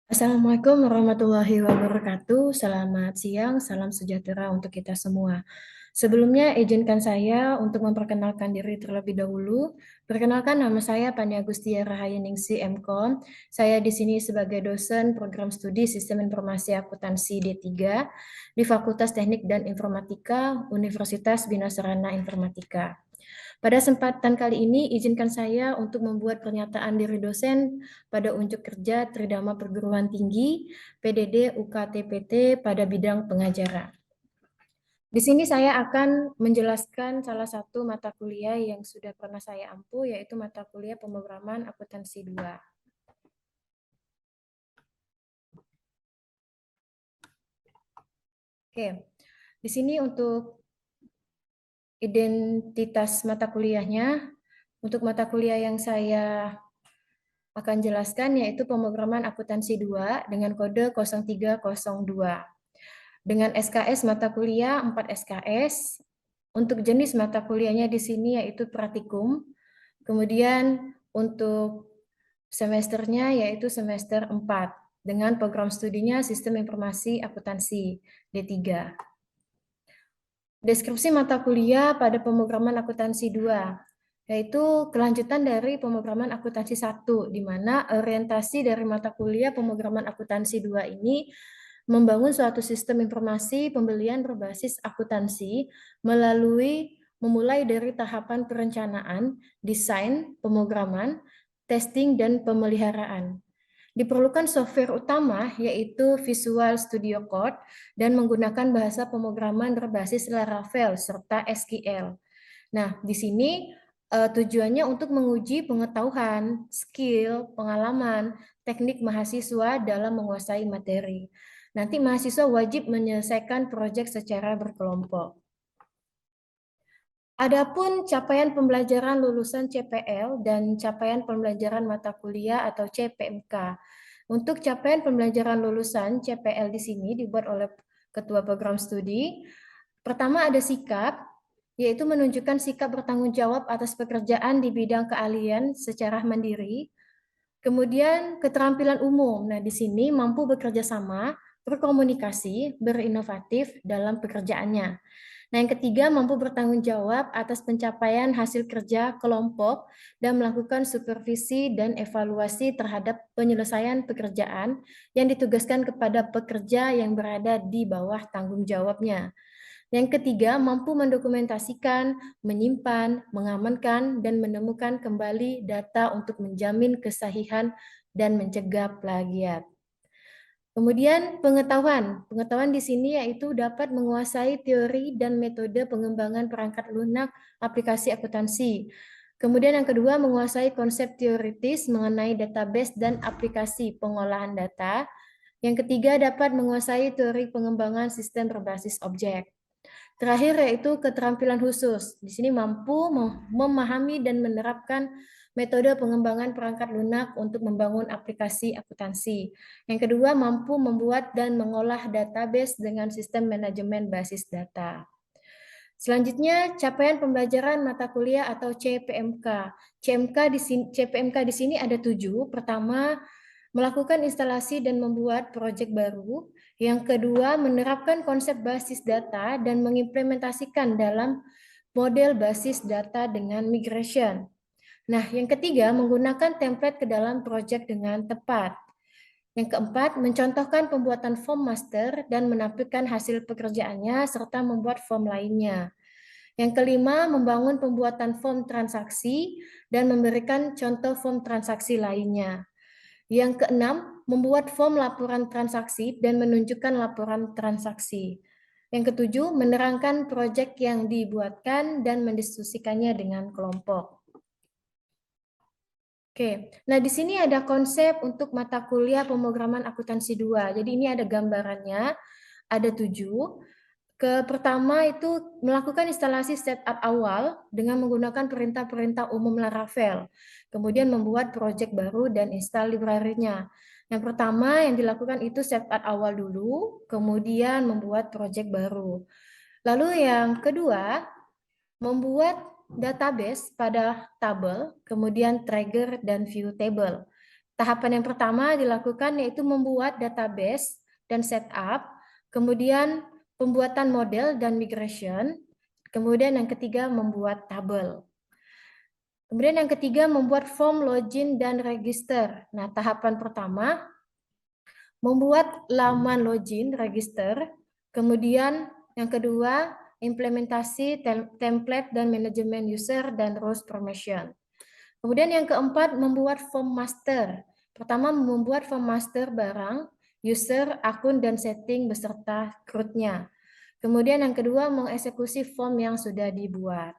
Assalamualaikum warahmatullahi wabarakatuh. Selamat siang, salam sejahtera untuk kita semua. Sebelumnya, izinkan saya untuk memperkenalkan diri terlebih dahulu. Perkenalkan, nama saya Pani Agustia Rahayu-Ningsi, MKom. Saya di sini sebagai dosen program studi Sistem Informasi Akuntansi D3 di Fakultas Teknik dan Informatika Universitas Bina Sarana Informatika. Pada kesempatan kali ini, izinkan saya untuk membuat pernyataan diri dosen pada unjuk kerja Tridharma Perguruan Tinggi PDD UKTPT pada bidang pengajaran. Di sini saya akan menjelaskan salah satu mata kuliah yang sudah pernah saya ampu, yaitu mata kuliah pemrograman akuntansi 2. Oke, di sini untuk identitas mata kuliahnya, untuk mata kuliah yang saya akan jelaskan yaitu pemrograman akuntansi 2 dengan kode 0302. Dengan SKS mata kuliah 4 SKS. Untuk jenis mata kuliahnya di sini yaitu praktikum. Kemudian untuk semesternya yaitu semester 4 dengan program studinya Sistem Informasi Akuntansi D3. Deskripsi mata kuliah pada pemrograman akuntansi 2 yaitu kelanjutan dari pemrograman akuntansi 1, di mana orientasi dari mata kuliah pemrograman akuntansi 2 ini membangun suatu sistem informasi pembelian berbasis akuntansi memulai dari tahapan perencanaan, desain, pemrograman, testing, dan pemeliharaan. Diperlukan software utama yaitu Visual Studio Code dan menggunakan bahasa pemrograman berbasis Laravel serta SQL. Nah, di sini tujuannya untuk menguji pengetahuan, skill, pengalaman, teknik mahasiswa dalam menguasai materi. Nanti mahasiswa wajib menyelesaikan proyek secara berkelompok. Adapun capaian pembelajaran lulusan CPL dan capaian pembelajaran mata kuliah atau CPMK. Untuk capaian pembelajaran lulusan CPL di sini dibuat oleh Ketua Program Studi. Pertama ada sikap, yaitu menunjukkan sikap bertanggung jawab atas pekerjaan di bidang keahlian secara mandiri. Kemudian keterampilan umum. Nah, di sini mampu bekerja sama, berkomunikasi, berinovatif dalam pekerjaannya. Nah, yang ketiga, mampu bertanggung jawab atas pencapaian hasil kerja kelompok dan melakukan supervisi dan evaluasi terhadap penyelesaian pekerjaan yang ditugaskan kepada pekerja yang berada di bawah tanggung jawabnya. Yang ketiga, mampu mendokumentasikan, menyimpan, mengamankan, dan menemukan kembali data untuk menjamin kesahihan dan mencegah plagiat. Kemudian pengetahuan. Pengetahuan di sini yaitu dapat menguasai teori dan metode pengembangan perangkat lunak aplikasi akuntansi. Kemudian yang kedua, menguasai konsep teoritis mengenai database dan aplikasi pengolahan data. Yang ketiga, dapat menguasai teori pengembangan sistem berbasis objek. Terakhir yaitu keterampilan khusus. Di sini mampu memahami dan menerapkan metode pengembangan perangkat lunak untuk membangun aplikasi akuntansi. Yang kedua, mampu membuat dan mengolah database dengan sistem manajemen basis data. Selanjutnya, capaian pembelajaran mata kuliah atau CPMK. CPMK di sini ada 7. Pertama, melakukan instalasi dan membuat proyek baru. Yang kedua, menerapkan konsep basis data dan mengimplementasikan dalam model basis data dengan migration. Nah, yang ketiga, menggunakan template ke dalam proyek dengan tepat. Yang keempat, mencontohkan pembuatan form master dan menampilkan hasil pekerjaannya serta membuat form lainnya. Yang kelima, membangun pembuatan form transaksi dan memberikan contoh form transaksi lainnya. Yang keenam, membuat form laporan transaksi dan menunjukkan laporan transaksi. Yang ketujuh, menerangkan proyek yang dibuatkan dan mendiskusikannya dengan kelompok. Oke, nah di sini ada konsep untuk mata kuliah pemrograman akuntansi 2. Jadi ini ada gambarannya, ada 7. Pertama itu melakukan instalasi setup awal dengan menggunakan perintah-perintah umum Laravel. Kemudian membuat proyek baru dan install library-nya. Yang pertama yang dilakukan itu setup awal dulu, kemudian membuat proyek baru. Lalu yang kedua, membuat database pada tabel, kemudian trigger dan view table. Tahapan yang pertama dilakukan yaitu membuat database dan setup, kemudian pembuatan model dan migration, kemudian yang ketiga membuat tabel. Kemudian yang ketiga membuat form login dan register. Nah, tahapan pertama membuat laman login register, kemudian yang kedua implementasi template dan manajemen user dan roles permission. Kemudian yang keempat, membuat form master. Pertama, membuat form master barang, user, akun, dan setting beserta CRUD-nya. Kemudian yang kedua, mengeksekusi form yang sudah dibuat.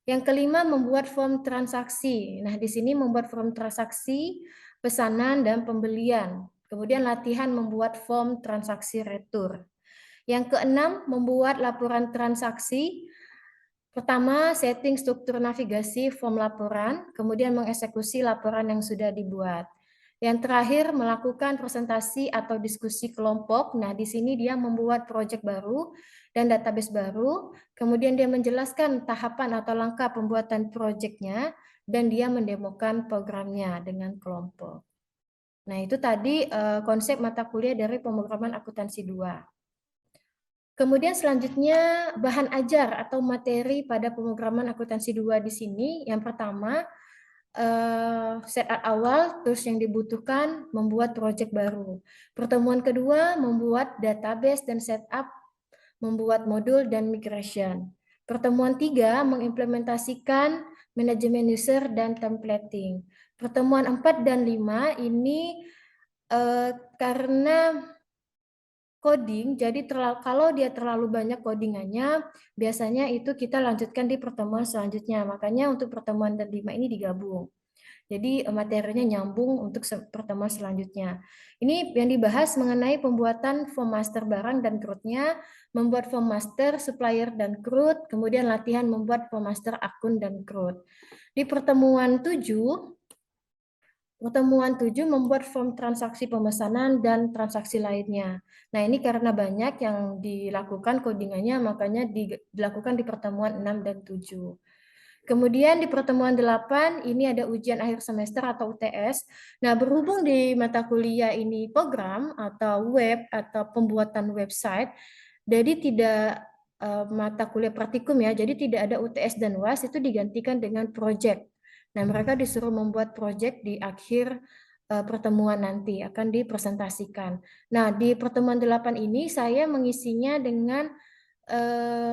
Yang kelima, membuat form transaksi. Nah, di sini membuat form transaksi, pesanan, dan pembelian. Kemudian latihan membuat form transaksi retur. Yang keenam, membuat laporan transaksi. Pertama, setting struktur navigasi form laporan, kemudian mengeksekusi laporan yang sudah dibuat. Yang terakhir, melakukan presentasi atau diskusi kelompok. Nah, di sini dia membuat proyek baru dan database baru, kemudian dia menjelaskan tahapan atau langkah pembuatan proyeknya, dan dia mendemokan programnya dengan kelompok. Nah, itu tadi konsep mata kuliah dari pemrograman akuntansi 2. Kemudian selanjutnya bahan ajar atau materi pada pemrograman akuntansi 2 di sini. Yang pertama, setup awal, terus yang dibutuhkan membuat proyek baru. Pertemuan kedua, membuat database dan setup, membuat modul dan migration. Pertemuan 3, mengimplementasikan manajemen user dan templating. Pertemuan 4 dan 5 ini karena coding, jadi kalau dia terlalu banyak codingannya, biasanya itu kita lanjutkan di pertemuan selanjutnya. Makanya untuk pertemuan dan 5 ini digabung. Jadi materinya nyambung untuk pertemuan selanjutnya. Ini yang dibahas mengenai pembuatan form master barang dan CRUD-nya, membuat form master supplier dan CRUD, kemudian latihan membuat form master akun dan CRUD. Di pertemuan 7, membuat form transaksi pemesanan dan transaksi lainnya. Nah, ini karena banyak yang dilakukan codingannya, makanya dilakukan di pertemuan 6 dan 7. Kemudian di pertemuan 8, ini ada ujian akhir semester atau UTS. Nah, berhubung di mata kuliah ini program atau web atau pembuatan website, jadi tidak mata kuliah praktikum ya, jadi tidak ada UTS dan UAS, itu digantikan dengan project. Nah, mereka disuruh membuat project di akhir pertemuan nanti, akan dipresentasikan. Nah, di pertemuan 8 ini saya mengisinya dengan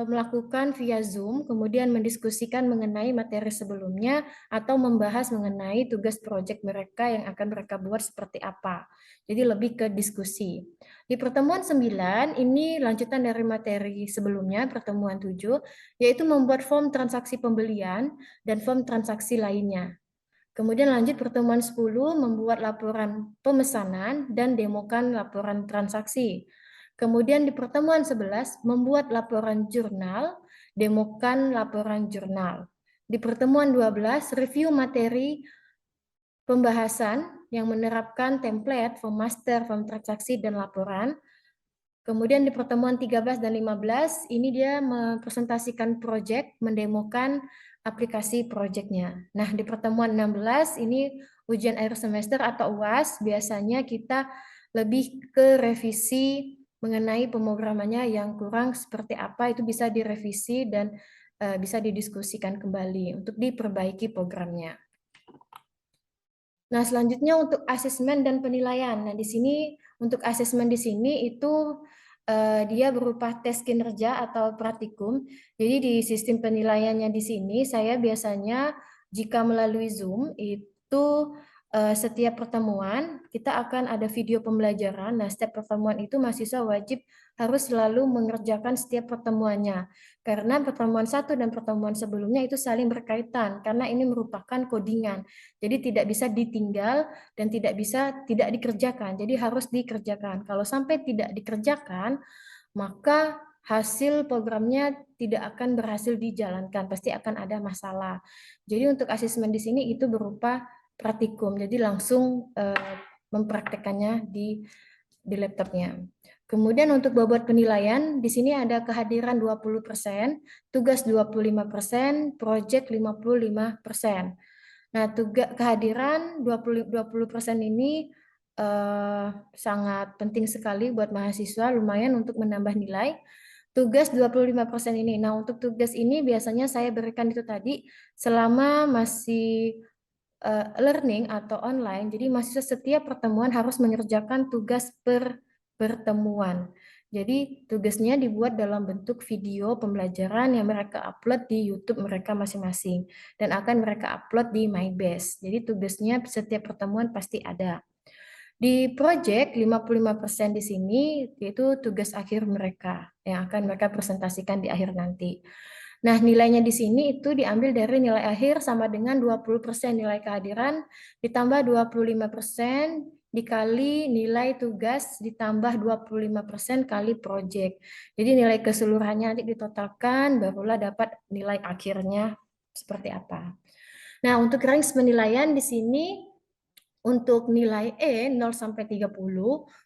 melakukan via Zoom, kemudian mendiskusikan mengenai materi sebelumnya atau membahas mengenai tugas proyek mereka yang akan mereka buat seperti apa. Jadi lebih ke diskusi. Di pertemuan 9, ini lanjutan dari materi sebelumnya, pertemuan 7, yaitu membuat form transaksi pembelian dan form transaksi lainnya. Kemudian lanjut pertemuan 10, membuat laporan pemesanan dan demokan laporan transaksi. Kemudian di pertemuan 11, membuat laporan jurnal, demokan laporan jurnal. Di pertemuan 12, review materi pembahasan yang menerapkan template, form master, form transaksi, dan laporan. Kemudian di pertemuan 13 dan 15, ini dia mempresentasikan proyek, mendemokan aplikasi proyeknya. Nah, di pertemuan 16, ini ujian akhir semester atau UAS, biasanya kita lebih ke revisi mengenai pemrogramannya yang kurang seperti apa, itu bisa direvisi dan bisa didiskusikan kembali untuk diperbaiki programnya. Nah, selanjutnya untuk asesmen dan penilaian. Nah, di sini untuk asesmen di sini itu dia berupa tes kinerja atau praktikum. Jadi di sistem penilaiannya di sini saya biasanya jika melalui Zoom itu setiap pertemuan kita akan ada video pembelajaran. Nah, setiap pertemuan itu mahasiswa wajib harus selalu mengerjakan setiap pertemuannya. Karena pertemuan satu dan pertemuan sebelumnya itu saling berkaitan karena ini merupakan codingan. Jadi tidak bisa ditinggal dan tidak bisa tidak dikerjakan. Jadi harus dikerjakan. Kalau sampai tidak dikerjakan, maka hasil programnya tidak akan berhasil dijalankan. Pasti akan ada masalah. Jadi untuk asesmen di sini itu berupa praktikum. Jadi langsung mempraktekannya di laptopnya. Kemudian untuk bobot penilaian, di sini ada kehadiran 20%, tugas 25%, proyek 55%. Nah, kehadiran 20% ini sangat penting sekali buat mahasiswa, lumayan untuk menambah nilai. Tugas 25% ini. Nah, untuk tugas ini biasanya saya berikan itu tadi selama masih learning atau online. Jadi mahasiswa setiap pertemuan harus mengerjakan tugas per pertemuan. Jadi tugasnya dibuat dalam bentuk video pembelajaran yang mereka upload di YouTube mereka masing-masing dan akan mereka upload di MyBase. Jadi tugasnya setiap pertemuan pasti ada. Di project 55% di sini yaitu tugas akhir mereka yang akan mereka presentasikan di akhir nanti. Nah, nilainya di sini itu diambil dari nilai akhir sama dengan 20% nilai kehadiran ditambah 25% dikali nilai tugas ditambah 25% kali project. Jadi nilai keseluruhannya nanti ditotalkan barulah dapat nilai akhirnya seperti apa. Nah, untuk range penilaian di sini untuk nilai E 0 sampai 30,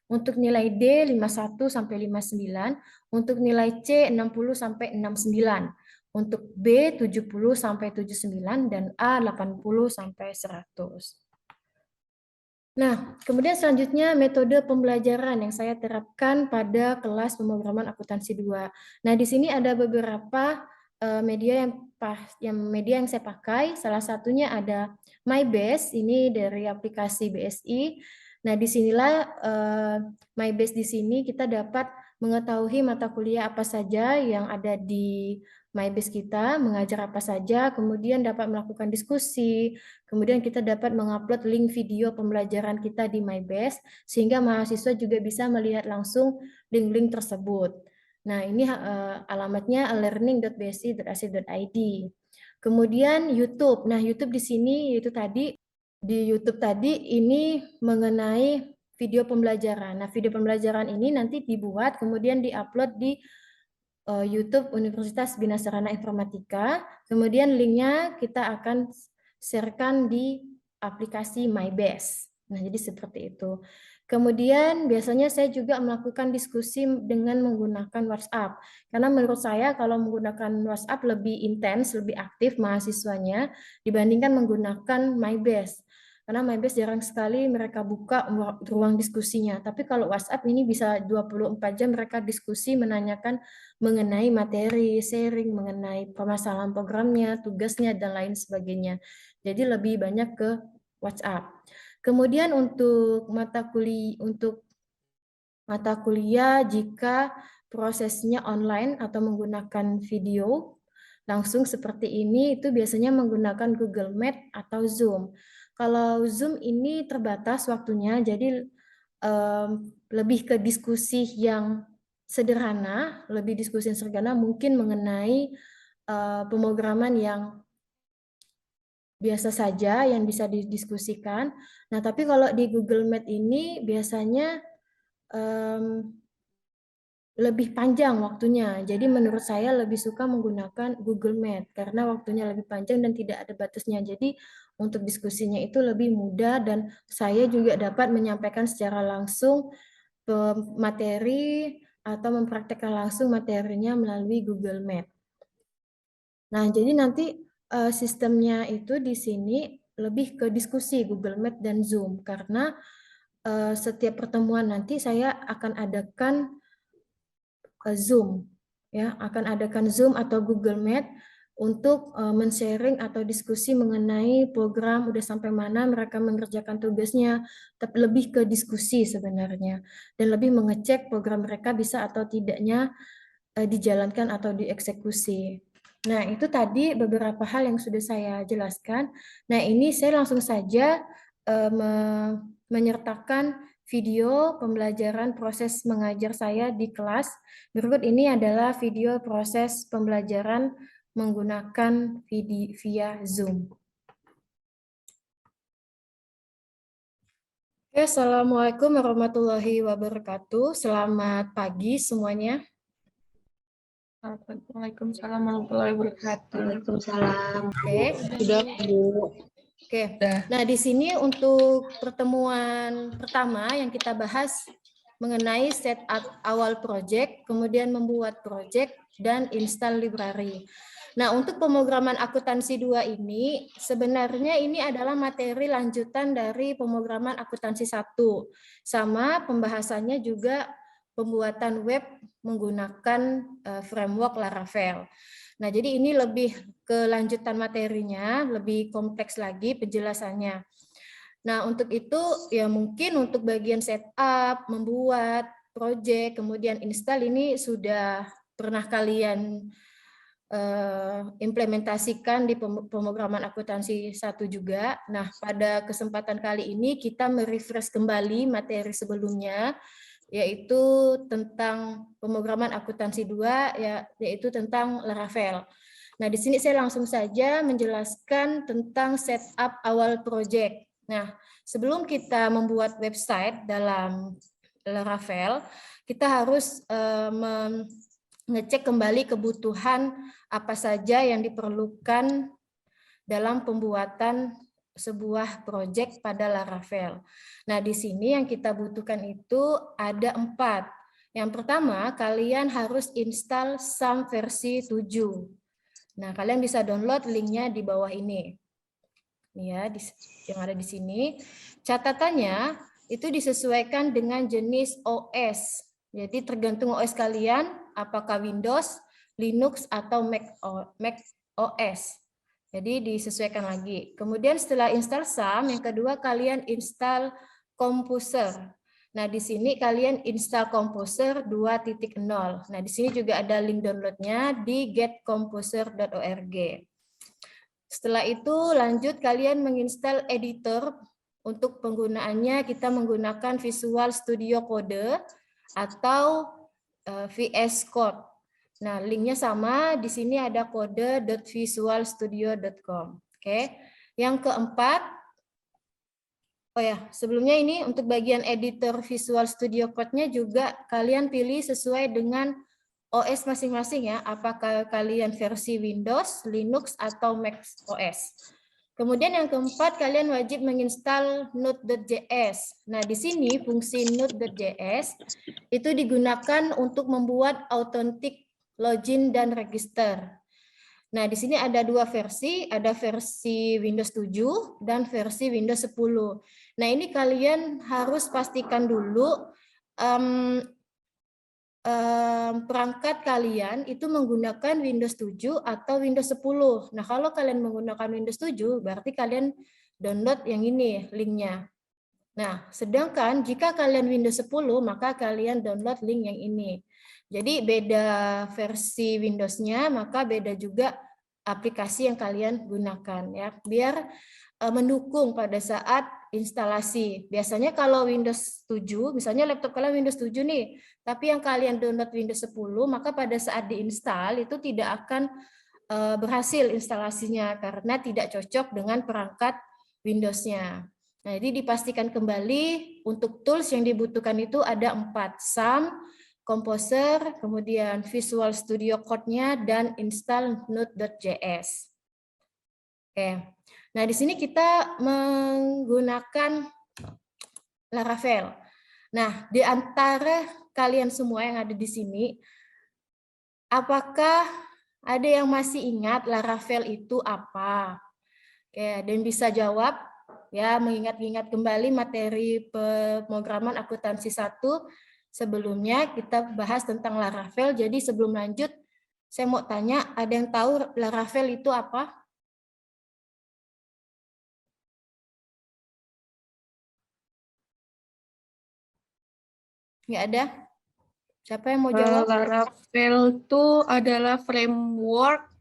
untuk nilai D 51 sampai 59, untuk nilai C 60 sampai 69, untuk B 70 sampai 79 dan A 80 sampai 100. Nah, kemudian selanjutnya metode pembelajaran yang saya terapkan pada kelas pemrograman akuntansi 2. Nah, di sini ada beberapa media yang saya pakai. Salah satunya ada MyBase, ini dari aplikasi BSI. Nah, disinilah MyBase di sini kita dapat mengetahui mata kuliah apa saja yang ada di MyBase kita, mengajar apa saja, kemudian dapat melakukan diskusi, kemudian kita dapat mengupload link video pembelajaran kita di MyBase, sehingga mahasiswa juga bisa melihat langsung link-link tersebut. Nah, ini alamatnya learning.bsi.ac.id. Kemudian YouTube. Nah, YouTube di sini itu tadi di YouTube tadi ini mengenai video pembelajaran. Nah, video pembelajaran ini nanti dibuat kemudian diupload di YouTube Universitas Bina Sarana Informatika. Kemudian linknya kita akan sharekan di aplikasi MyBase. Nah, jadi seperti itu. Kemudian biasanya saya juga melakukan diskusi dengan menggunakan WhatsApp. Karena menurut saya kalau menggunakan WhatsApp lebih intens, lebih aktif mahasiswanya dibandingkan menggunakan MyBase. Karena MyBase jarang sekali mereka buka ruang diskusinya. Tapi kalau WhatsApp ini bisa 24 jam mereka diskusi menanyakan mengenai materi, sharing mengenai permasalahan programnya, tugasnya, dan lain sebagainya. Jadi lebih banyak ke WhatsApp. Kemudian untuk mata kuliah jika prosesnya online atau menggunakan video langsung seperti ini, itu biasanya menggunakan Google Meet atau Zoom. Kalau Zoom ini terbatas waktunya, jadi lebih ke diskusi yang sederhana, mungkin mengenai pemrograman yang biasa saja yang bisa didiskusikan. Nah, tapi kalau di Google Meet ini biasanya lebih panjang waktunya. Jadi menurut saya lebih suka menggunakan Google Meet karena waktunya lebih panjang dan tidak ada batasnya. Jadi untuk diskusinya itu lebih mudah dan saya juga dapat menyampaikan secara langsung materi atau mempraktekkan langsung materinya melalui Google Meet. Nah, jadi nanti sistemnya itu di sini lebih ke diskusi Google Meet dan Zoom karena setiap pertemuan nanti saya akan adakan Zoom, ya, akan adakan Zoom atau Google Meet untuk men-sharing atau diskusi mengenai program udah sampai mana mereka mengerjakan tugasnya, tapi lebih ke diskusi sebenarnya dan lebih mengecek program mereka bisa atau tidaknya dijalankan atau dieksekusi. Nah, itu tadi beberapa hal yang sudah saya jelaskan. Nah, ini saya langsung saja menyertakan video pembelajaran proses mengajar saya di kelas. Berikut ini adalah video proses pembelajaran menggunakan video via Zoom. Oke, Assalamualaikum warahmatullahi wabarakatuh. Selamat pagi semuanya. Waalaikumsalam warahmatullahi wabarakatuh. Waalaikumsalam. Oke. Sudah, Bu. Oke. Nah, di sini untuk pertemuan pertama yang kita bahas mengenai setup awal project, kemudian membuat project dan install library. Nah, untuk pemrograman akuntansi 2 ini, sebenarnya ini adalah materi lanjutan dari pemrograman akuntansi 1. Sama pembahasannya juga pembuatan web menggunakan framework Laravel. Nah, jadi ini lebih ke lanjutan materinya, lebih kompleks lagi penjelasannya. Nah, untuk itu ya mungkin untuk bagian setup, membuat project, kemudian install ini sudah pernah kalian implementasikan di pemrograman akuntansi 1 juga. Nah, pada kesempatan kali ini kita merefresh kembali materi sebelumnya, yaitu tentang pemrograman akuntansi 2, yaitu tentang Laravel. Nah, di sini saya langsung saja menjelaskan tentang setup awal project. Nah, sebelum kita membuat website dalam Laravel, kita harus mengecek kembali kebutuhan apa saja yang diperlukan dalam pembuatan sebuah proyek pada Laravel. Nah, di sini yang kita butuhkan itu ada 4. Yang pertama, kalian harus install SAM versi 7. Nah, kalian bisa download linknya di bawah ini. Ya, yang ada di sini. Catatannya itu disesuaikan dengan jenis OS. Jadi tergantung OS kalian, apakah Windows, Linux, atau Mac OS. Jadi disesuaikan lagi. Kemudian setelah install SAM, yang kedua kalian install Composer. Nah, di sini kalian install Composer 2.0. Nah, di sini juga ada link downloadnya di getcomposer.org. Setelah itu lanjut kalian menginstal editor. Untuk penggunaannya kita menggunakan Visual Studio Code atau VS Code. Nah, linknya sama, di sini ada kode.visualstudio.com. Oke. Yang keempat, sebelumnya ini untuk bagian editor Visual Studio Code-nya juga kalian pilih sesuai dengan OS masing-masing ya, apakah kalian versi Windows, Linux, atau Mac OS. Kemudian yang keempat, kalian wajib menginstal Node.js. Nah, di sini fungsi Node.js itu digunakan untuk membuat authentic login dan register. Nah, di sini ada 2 versi, ada versi Windows 7 dan versi Windows 10. Nah, ini kalian harus pastikan dulu perangkat kalian itu menggunakan Windows 7 atau Windows 10. Nah, kalau kalian menggunakan Windows 7, berarti kalian download yang ini linknya. Nah, sedangkan jika kalian Windows 10, maka kalian download link yang ini. Jadi beda versi Windows-nya, maka beda juga aplikasi yang kalian gunakan ya, biar mendukung pada saat instalasi. Biasanya kalau Windows 7, misalnya laptop kalian Windows 7 nih, tapi yang kalian download Windows 10, maka pada saat diinstal itu tidak akan berhasil instalasinya karena tidak cocok dengan perangkat Windows-nya. Nah, jadi dipastikan kembali untuk tools yang dibutuhkan itu ada 4, SAM, Composer, kemudian Visual Studio Code-nya, dan install Node.js. Oke. Nah, di sini kita menggunakan Laravel. Nah, di antara kalian semua yang ada di sini, apakah ada yang masih ingat Laravel itu apa? Oke, dan bisa jawab ya, mengingat-ingat kembali materi pemrograman akuntansi 1. Sebelumnya kita bahas tentang Laravel. Jadi sebelum lanjut, saya mau tanya, ada yang tahu Laravel itu apa? Nggak ada? Siapa yang mau jawab? Laravel itu adalah framework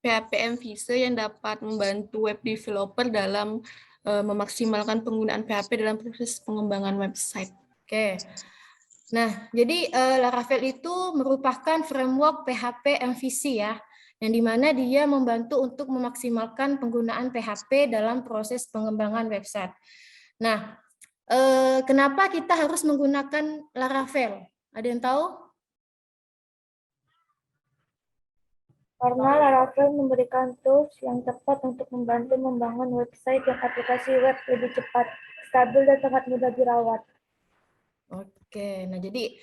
PHP MVC yang dapat membantu web developer dalam memaksimalkan penggunaan PHP dalam proses pengembangan website. Oke. Nah, jadi Laravel itu merupakan framework PHP MVC ya, yang dimana dia membantu untuk memaksimalkan penggunaan PHP dalam proses pengembangan website. Nah, kenapa kita harus menggunakan Laravel? Ada yang tahu? Karena Laravel memberikan tools yang tepat untuk membantu membangun website dan aplikasi web lebih cepat, stabil, dan sangat mudah dirawat. Oke, nah jadi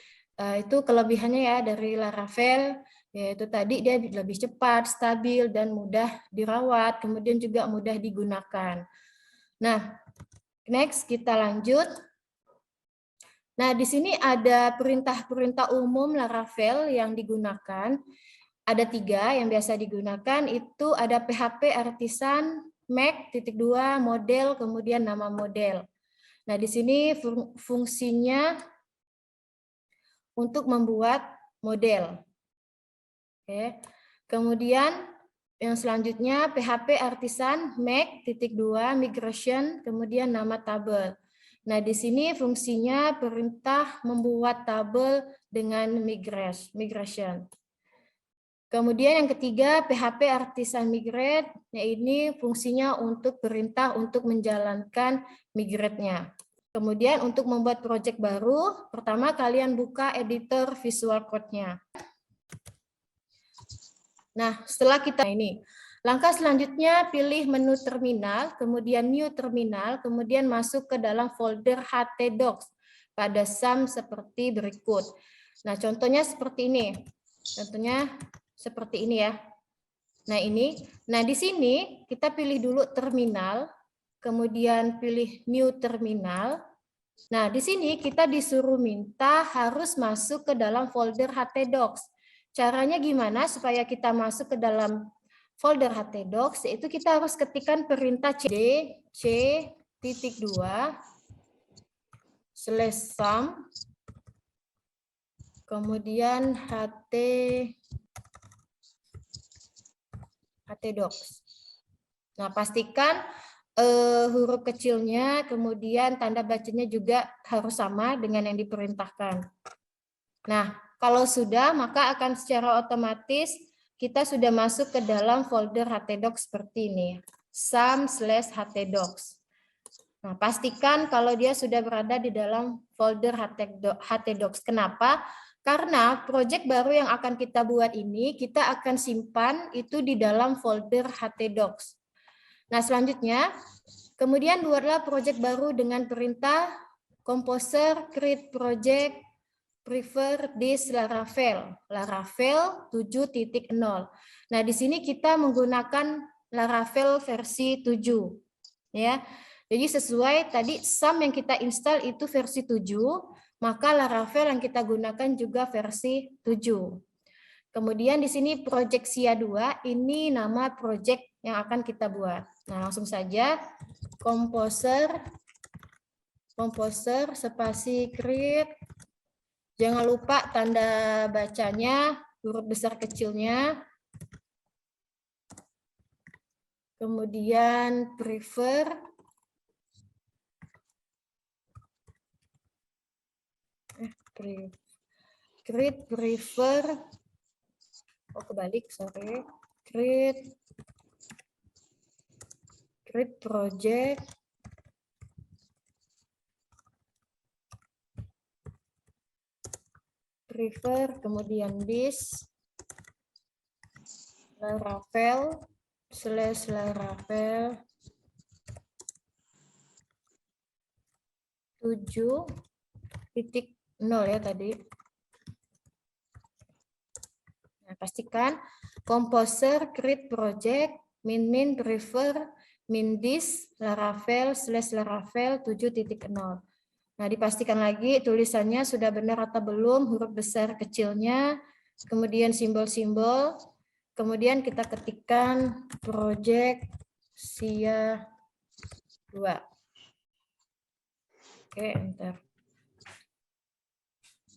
itu kelebihannya ya dari Laravel. Yaitu tadi dia lebih cepat, stabil, dan mudah dirawat, kemudian juga mudah digunakan. Nah, next kita lanjut. Nah, di sini ada perintah-perintah umum Laravel yang digunakan. Ada 3 yang biasa digunakan, itu ada PHP artisan, Make.2, model, kemudian nama model. Nah, di sini fungsinya untuk membuat model. Oke. Kemudian yang selanjutnya PHP artisan, Make.2, migration, kemudian nama tabel. Nah, di sini fungsinya perintah membuat tabel dengan migration. Kemudian yang ketiga, PHP artisan migrate, ini fungsinya untuk perintah untuk menjalankan migrate-nya. Kemudian untuk membuat project baru, pertama kalian buka editor Visual Code-nya. Nah, setelah kita ini, langkah selanjutnya pilih menu terminal, kemudian new terminal, kemudian masuk ke dalam folder htdocs pada SAM seperti berikut. Nah, contohnya seperti ini. Contohnya seperti ini ya. Nah, ini. Nah, di sini kita pilih dulu terminal, kemudian pilih new terminal. Nah, di sini kita disuruh minta harus masuk ke dalam folder htdocs. Caranya gimana supaya kita masuk ke dalam folder htdocs? Yaitu kita harus ketikkan perintah c2/sum, kemudian htdocs. Nah, pastikan huruf kecilnya, kemudian tanda bacanya juga harus sama dengan yang diperintahkan. Nah, kalau sudah, maka akan secara otomatis kita sudah masuk ke dalam folder htdocs seperti ini, sum/htdocs. Nah, pastikan kalau dia sudah berada di dalam folder htdocs. Kenapa? Karena project baru yang akan kita buat ini, kita akan simpan itu di dalam folder htdocs. Nah, selanjutnya, kemudian buatlah project baru dengan perintah composer create project prefer this Laravel 7.0. Nah, di sini kita menggunakan Laravel versi 7. Ya. Jadi sesuai tadi SAM yang kita install itu versi 7, maka Laravel yang kita gunakan juga versi 7. Kemudian di sini project SIA 2, ini nama project yang akan kita buat. Nah, langsung saja composer spasi create. Jangan lupa tanda bacanya, huruf besar kecilnya. Kemudian prefer. Create prefer. Oh, kebalik, sorry. Create project. Prefer, kemudian this Laravel /Laravel 7.0 ya tadi. Nah, pastikan composer create project min prefer min this Laravel /Laravel 7.0. Nah, dipastikan lagi tulisannya sudah benar atau belum, huruf besar kecilnya, kemudian simbol-simbol, kemudian kita ketikkan project SIA 2. Oke, enter.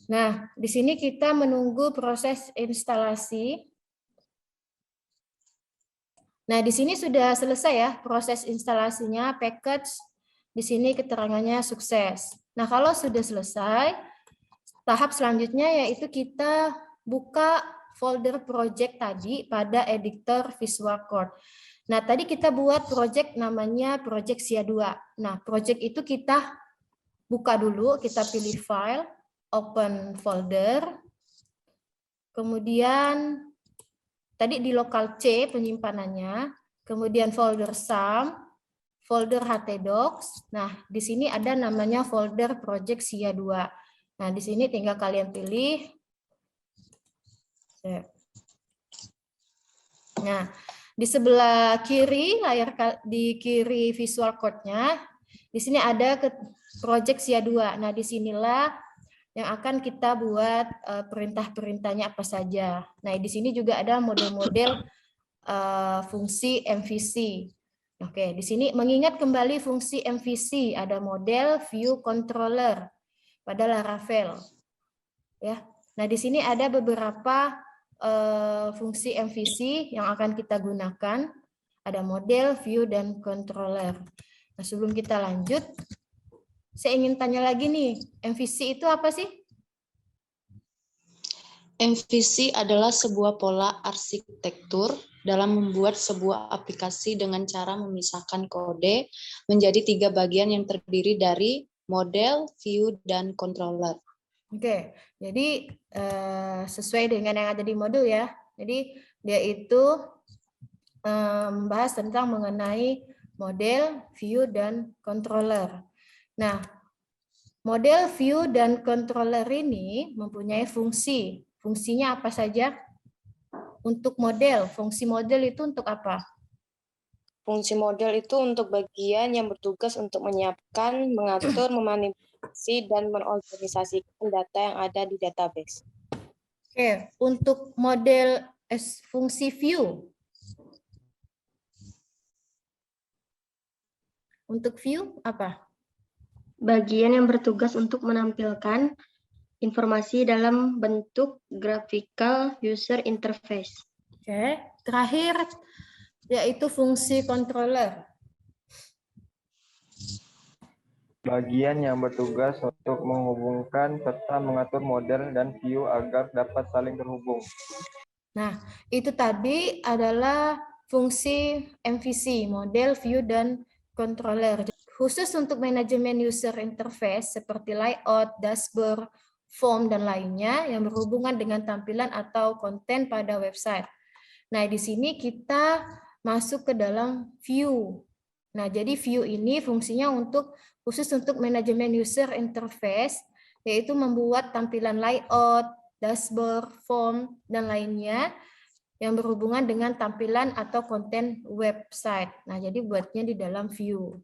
Nah, di sini kita menunggu proses instalasi. Nah, di sini sudah selesai ya proses instalasinya, package. Di sini keterangannya sukses. Nah, kalau sudah selesai, tahap selanjutnya yaitu kita buka folder project tadi pada editor Visual Code. Nah, tadi kita buat project namanya project SIA 2. Nah, project itu kita buka dulu, kita pilih file, open folder. Kemudian tadi di lokal C penyimpanannya, kemudian folder SAM, folder htdocs. Nah, di sini ada namanya folder project SIA 2. Nah, di sini tinggal kalian pilih. Nah, di sebelah kiri di kiri visual code-nya, di sini ada project SIA 2. Nah, disinilah yang akan kita buat perintah-perintahnya apa saja. Nah, di sini juga ada model-model fungsi MVC. Oke, di sini mengingat kembali fungsi MVC, ada model, view, controller pada Laravel. Ya. Nah, di sini ada beberapa fungsi MVC yang akan kita gunakan. Ada model, view, dan controller. Nah, sebelum kita lanjut, saya ingin tanya lagi nih, MVC itu apa sih? MVC adalah sebuah pola arsitektur dalam membuat sebuah aplikasi dengan cara memisahkan kode menjadi 3 bagian yang terdiri dari model, view, dan controller. Oke, jadi sesuai dengan yang ada di modul ya. Jadi dia itu membahas tentang mengenai model, view, dan controller. Nah, model, view, dan controller ini mempunyai fungsi. Fungsinya apa saja? Untuk model, fungsi model itu untuk apa? Fungsi model itu untuk bagian yang bertugas untuk menyiapkan, mengatur, memanipulasi, dan mengorganisasikan data yang ada di database. Oke, untuk model fungsi view. Untuk view apa? Bagian yang bertugas untuk menampilkan informasi dalam bentuk graphical user interface. Oke, terakhir yaitu fungsi controller. Bagian yang bertugas untuk menghubungkan serta mengatur model dan view agar dapat saling terhubung. Nah, itu tadi adalah fungsi MVC, model, view, dan controller. Khusus untuk manajemen user interface seperti layout, dashboard, form, dan lainnya yang berhubungan dengan tampilan atau konten pada website. Nah, di sini kita masuk ke dalam view. Nah, jadi view ini fungsinya khusus untuk manajemen user interface, yaitu membuat tampilan layout, dashboard, form, dan lainnya yang berhubungan dengan tampilan atau konten website. Nah, jadi buatnya di dalam view.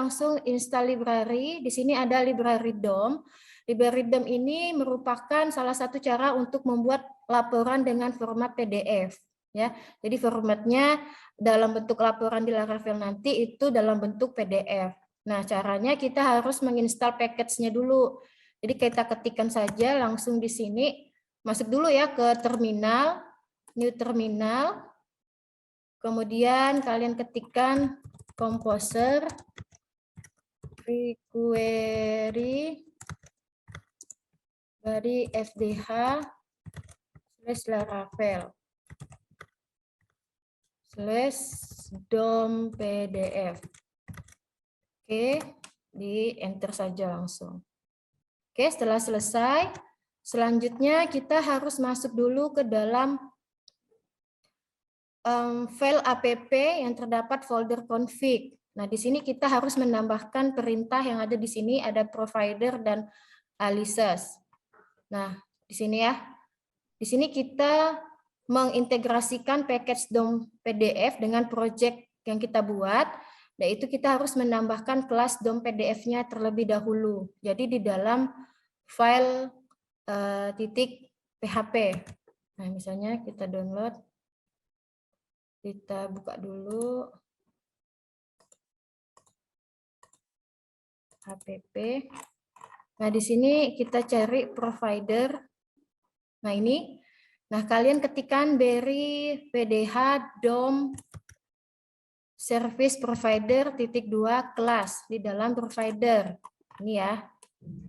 Langsung install library. Di sini ada library DOM. Library DOM ini merupakan salah satu cara untuk membuat laporan dengan format PDF. Ya, jadi formatnya dalam bentuk laporan di Laravel nanti itu dalam bentuk PDF. Nah, caranya kita harus menginstal package-nya dulu. Jadi kita ketikkan saja langsung di sini. Masuk dulu ya ke terminal, new terminal. Kemudian kalian ketikkan composer query dari fdh/laravel /dom pdf. Oke, di enter saja langsung. Oke, setelah selesai, selanjutnya kita harus masuk dulu ke dalam file app yang terdapat folder config. Nah, di sini kita harus menambahkan perintah yang ada di sini, ada provider dan aliases. Nah, di sini ya. Di sini kita mengintegrasikan package DOM PDF dengan project yang kita buat, yaitu kita harus menambahkan kelas DOM PDF-nya terlebih dahulu. Jadi di dalam file .php. Nah, misalnya kita download, kita buka dulu app. Nah, di sini kita cari provider. Nah, ini. Nah, kalian ketikkan Berry PDH DOM service provider .2 kelas di dalam provider. Ini ya.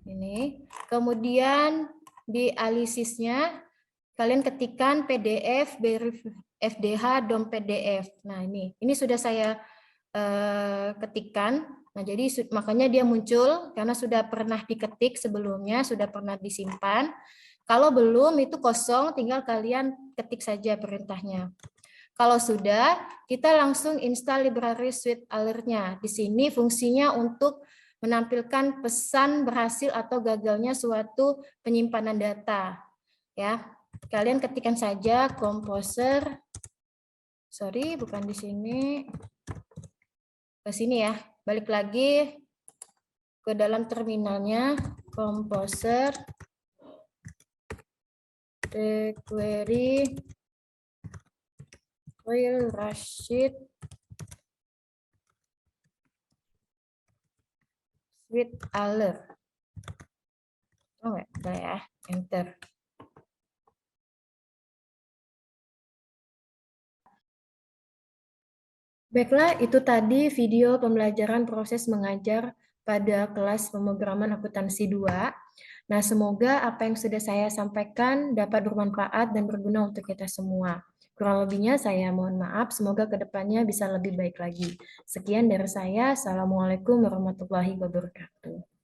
Ini. Kemudian di aliasnya kalian ketikkan PDF Berry FDH DOM PDF. Nah, ini sudah saya ketikkan. Nah, jadi makanya dia muncul karena sudah pernah diketik sebelumnya, sudah pernah disimpan. Kalau belum itu kosong, tinggal kalian ketik saja perintahnya. Kalau sudah, kita langsung install library suite alert-nya. Di sini fungsinya untuk menampilkan pesan berhasil atau gagalnya suatu penyimpanan data. Ya, kalian ketikkan saja composer sorry, bukan di sini. Ke sini ya. Balik lagi ke dalam terminalnya, Composer, query, Khairul Rashid, Sweet Alert. Oh, enggak ya, enter. Baiklah, itu tadi video pembelajaran proses mengajar pada kelas pemrograman akuntansi 2. Nah, semoga apa yang sudah saya sampaikan dapat bermanfaat dan berguna untuk kita semua. Kurang lebihnya saya mohon maaf, semoga kedepannya bisa lebih baik lagi. Sekian dari saya, Assalamualaikum warahmatullahi wabarakatuh.